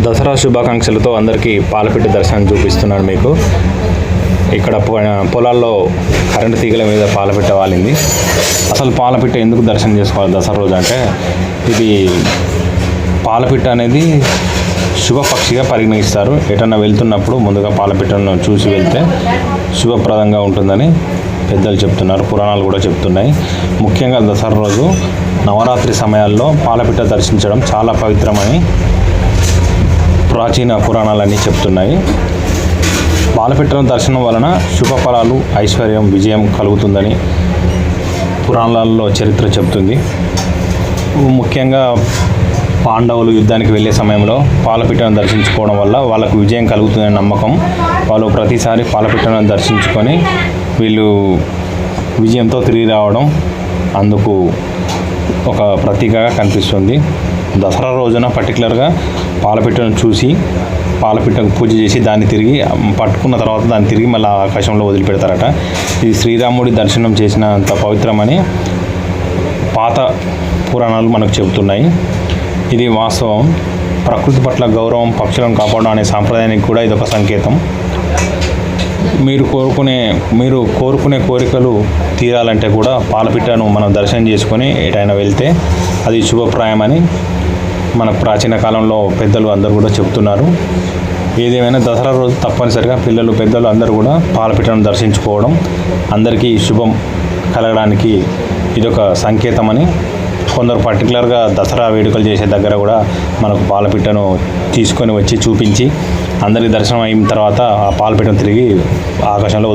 దసరా శుభాకాంక్షలతో అందరికీ పాలపిట్ట దర్శనం చూపిస్తున్నాను మీకు. ఇక్కడ పొలాల్లో కరెంటు తీగల మీద పాలపిట్ట వాలింది. అసలు పాలపిట్ట ఎందుకు దర్శనం చేసుకోవాలి దసరా రోజు అంటే, ఇది పాలపిట్ట అనేది శుభపక్షిగా పరిగణిస్తారు. ఎటన్నా వెళ్తున్నప్పుడు ముందుగా పాలపిట్టను చూసి వెళ్తే శుభప్రదంగా ఉంటుందని పెద్దలు చెప్తున్నారు, పురాణాలు కూడా చెప్తున్నాయి. ముఖ్యంగా దసరా రోజు నవరాత్రి సమయాల్లో పాలపిట్ట దర్శించడం చాలా పవిత్రమని ప్రాచీన పురాణాలన్నీ చెప్తున్నాయి. పాలపిట్టను దర్శనం వలన శుభఫలాలు, ఐశ్వర్యం, విజయం కలుగుతుందని పురాణాలలో చరిత్ర చెప్తుంది. ముఖ్యంగా పాండవులు యుద్ధానికి వెళ్ళే సమయంలో పాలపిట్టను దర్శించుకోవడం వల్ల వాళ్ళకు విజయం కలుగుతుందనే నమ్మకం. వాళ్ళు ప్రతిసారి పాలపిట్టను దర్శించుకొని వీళ్ళు విజయంతో తిరిగి రావడం అందుకు ఒక ప్రతీకగా కనిపిస్తుంది. దసరా రోజున పర్టికులర్గా పాలపిట్టను చూసి పాలపిట్టకు పూజ చేసి దాన్ని తిరిగి పట్టుకున్న తర్వాత దాన్ని తిరిగి మళ్ళీ ఆకాశంలో వదిలిపెడతారట. ఇది శ్రీరాముడి దర్శనం చేసినంత పవిత్రమని పాత పురాణాలు మనకు చెబుతున్నాయి. ఇది వాస్తవం. ప్రకృతి పట్ల గౌరవం, పక్షులను కాపాడడం అనే సాంప్రదాయానికి కూడా ఇదొక సంకేతం. మీరు కోరుకునే కోరికలు తీరాలంటే కూడా పాలపిట్టను మనం దర్శనం చేసుకొని ఎటైనా వెళ్తే అది శుభప్రాయమని మన ప్రాచీన కాలంలో పెద్దలు అందరూ కూడా చెప్తున్నారు. ఏదేమైనా దసరా రోజు తప్పనిసరిగా పిల్లలు, పెద్దలు అందరూ కూడా పాలపిట్టను దర్శించుకోవడం అందరికీ శుభం కలగడానికి ఇదొక సంకేతమని కొందరు పర్టికులర్గా దసరా వేడుకలు చేసే దగ్గర కూడా మనకు పాలపిట్టను తీసుకొని వచ్చి చూపించి అందరికీ దర్శనం అయిన తర్వాత ఆ పాలపిట్టను తిరిగి ఆకాశంలో